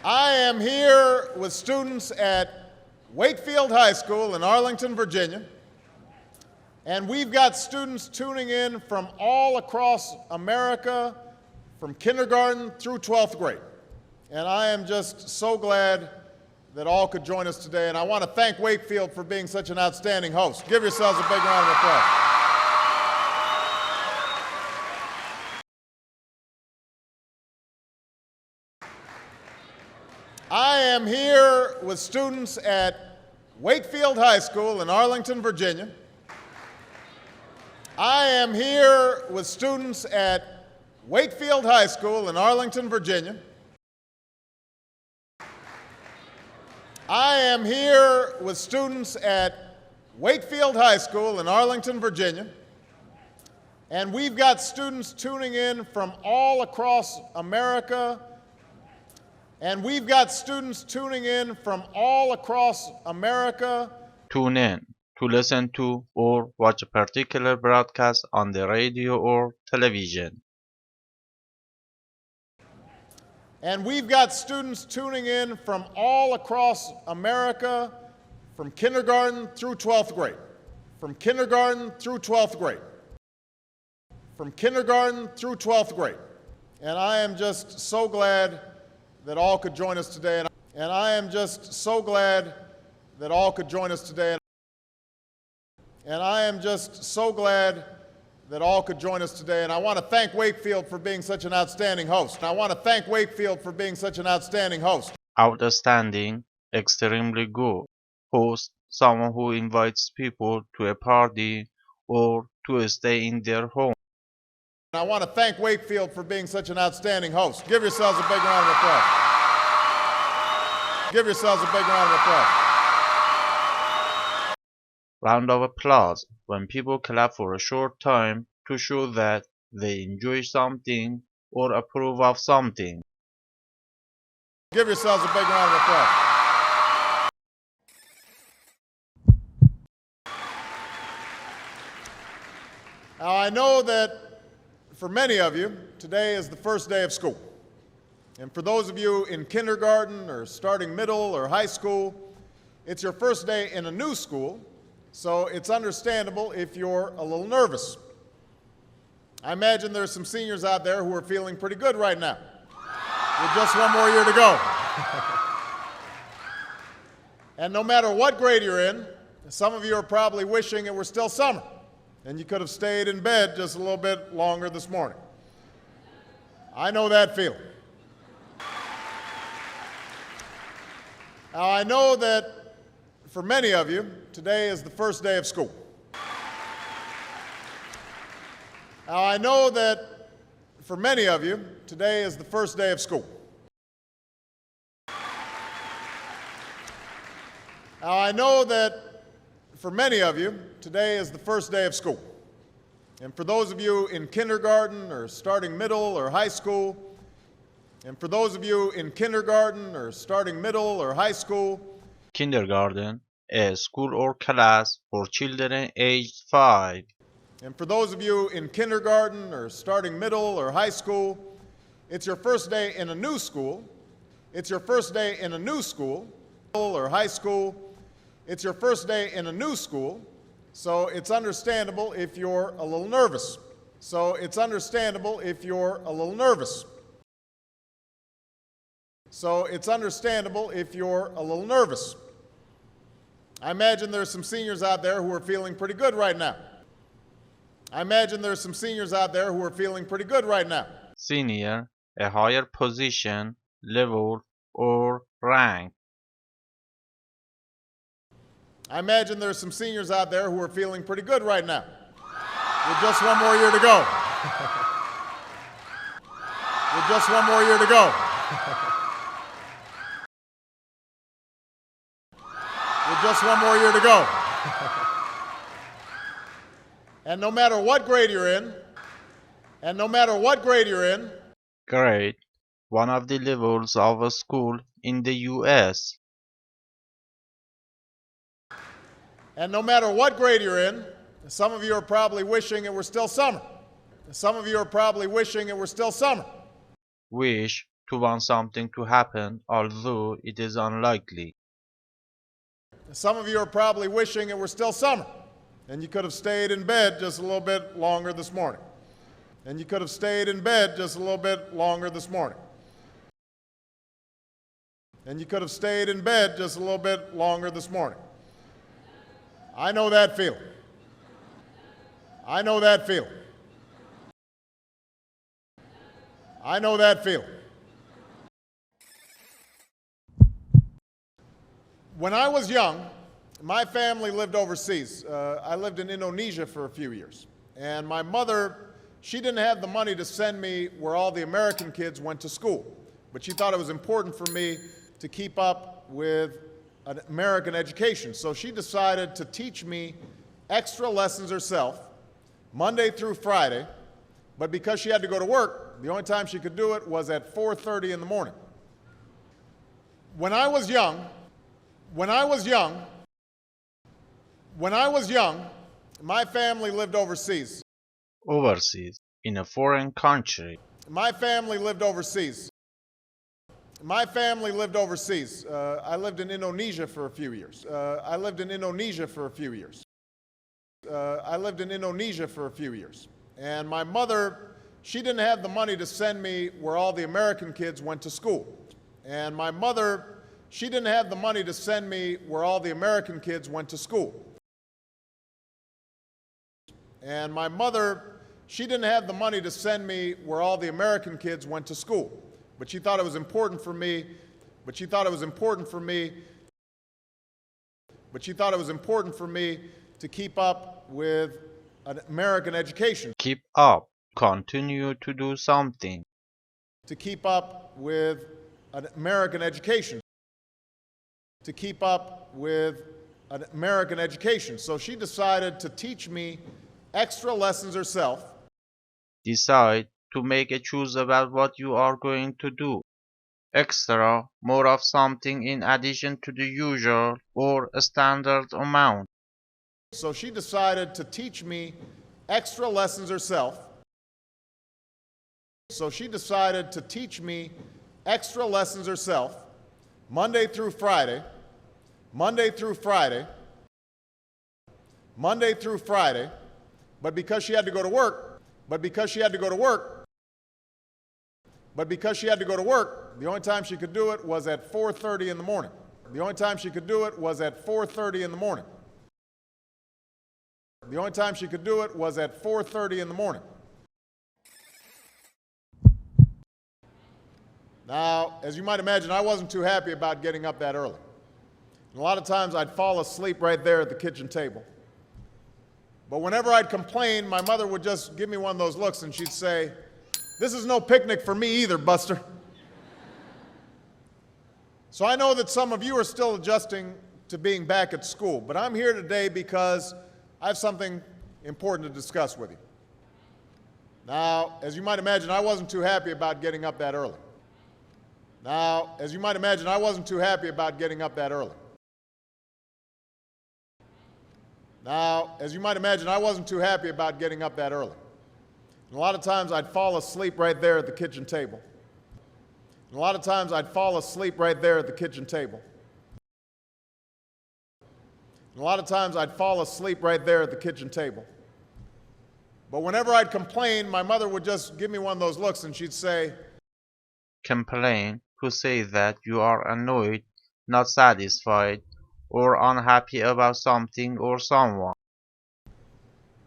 I am here with students at Wakefield High School in Arlington, Virginia, and we've got students tuning in from all across America, from kindergarten through 12th grade. And I am just so glad that all could join us today, and I want to thank Wakefield for being such an outstanding host. Give yourselves a big round of applause. I am here with students at Wakefield High School in Arlington, Virginia. I am here with students at Wakefield High School in Arlington, Virginia. I am here with students at Wakefield High School in Arlington, Virginia. And we've got students tuning in from all across America. And we've got students tuning in from all across America. Tune in to listen to or watch a particular broadcast on the radio or television. And we've got students tuning in from all across America, from kindergarten through 12th grade. From kindergarten through 12th grade. From kindergarten through 12th grade. And I am just so glad that all could join us today. And I am just so glad that all could join us today. And I am just so glad that all could join us today. And I want to thank Wakefield for being such an outstanding host. And I want to thank Wakefield for being such an outstanding host. Outstanding, extremely good. Host, someone who invites people to a party or to stay in their home. And I want to thank Wakefield for being such an outstanding host. Give yourselves a big round of applause. Give yourselves a big round of applause. Round of applause when people clap for a short time to show that they enjoy something or approve of something. Give yourselves a big round of applause. Now, I know that for many of you, today is the first day of school. And for those of you in kindergarten or starting middle or high school, it's your first day in a new school, so it's understandable if you're a little nervous. I imagine there's some seniors out there who are feeling pretty good right now, with just one more year to go. And no matter what grade you're in, some of you are probably wishing it were still summer, and you could have stayed in bed just a little bit longer this morning. I know that feeling. Now, I know that for many of you, today is the first day of school. Now, I know that for many of you, today is the first day of school. Now, I know that for many of you, today is the first day of school. And for those of you in kindergarten or starting middle or high school, and for those of you in kindergarten or starting middle or high school, Kindergarten, a school or class for children aged 5. And for those of you in kindergarten or starting middle or high school, it's your first day in a new school. It's your first day in a new school or high school. It's your first day in a new school, so it's understandable if you're a little nervous. So it's understandable if you're a little nervous. So it's understandable if you're a little nervous. I imagine there's some seniors out there who are feeling pretty good right now. I imagine there's some seniors out there who are feeling pretty good right now. Senior, a higher position, level, or rank. I imagine there's some seniors out there who are feeling pretty good right now, with just one more year to go. With just one more year to go. With just one more year to go. And no matter what grade you're in, and no matter what grade you're in, Grade, one of the levels of a school in the U.S. And no matter what grade you're in, some of you are probably wishing it were still summer. Some of you are probably wishing it were still summer. Wish to want something to happen, although it is unlikely. Some of you are probably wishing it were still summer, and you could have stayed in bed just a little bit longer this morning. And you could have stayed in bed just a little bit longer this morning. And you could have stayed in bed just a little bit longer this morning. I know that feeling. I know that feeling. I know that feeling. When I was young, my family lived overseas. I lived in Indonesia for a few years. And my mother, she didn't have the money to send me where all the American kids went to school. But she thought it was important for me to keep up with an American education. So she decided to teach me extra lessons herself, Monday through Friday. But because she had to go to work, the only time she could do it was at 4:30 in the morning. When I was young, my family lived overseas. Overseas, in a foreign country. My family lived overseas. My family lived overseas. I lived in Indonesia for a few years. I lived in Indonesia for a few years. And my mother, she didn't have the money to send me where all the American kids went to school. And my mother, she didn't have the money to send me where all the American kids went to school. And my mother, she didn't have the money to send me where all the American kids went to school. But she thought it was important for me, to keep up with an American education. Keep up. Continue to do something. To keep up with an American education. To keep up with an American education. So she decided to teach me extra lessons herself. Decide to make a choose about what you are going to do. Extra, more of something in addition to the usual or a standard amount. So she decided to teach me extra lessons herself. Monday through Friday. But because she had to go to work, the only time she could do it was at 4:30 in the morning. Now, as you might imagine, I wasn't too happy about getting up that early. And a lot of times I'd fall asleep right there at the kitchen table. But whenever I'd complain, my mother would just give me one of those looks and she'd say, "This is no picnic for me either, Buster." So I know that some of you are still adjusting to being back at school, but I'm here today because I have something important to discuss with you. Now, as you might imagine, I wasn't too happy about getting up that early. And a lot of times I'd fall asleep right there at the kitchen table. But whenever I'd complain, my mother would just give me one of those looks and she'd say, Complain, to say that you are annoyed, not satisfied, or unhappy about something or someone.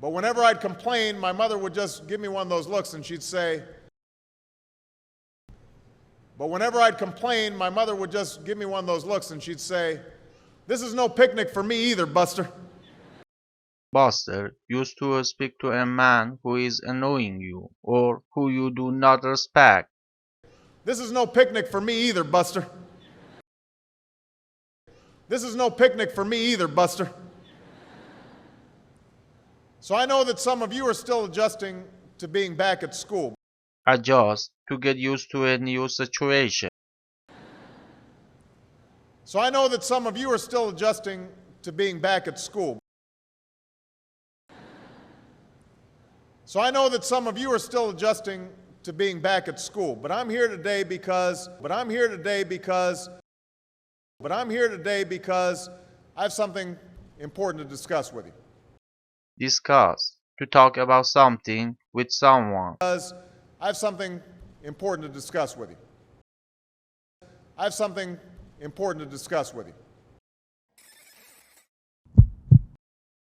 But whenever I'd complain, my mother would just give me one of those looks and she'd say, "This is no picnic for me either, Buster." Buster used to speak to a man who is annoying you or who you do not respect. "This is no picnic for me either, Buster." So I know that some of you are still adjusting to being back at school. Adjust to get used to a new situation. So I know that some of you are still adjusting to being back at school. to being back at school. But I'm here today because I have something important to discuss with you. Discuss. To talk about something with someone. Because I have something important to discuss with you. I have something important to discuss with you.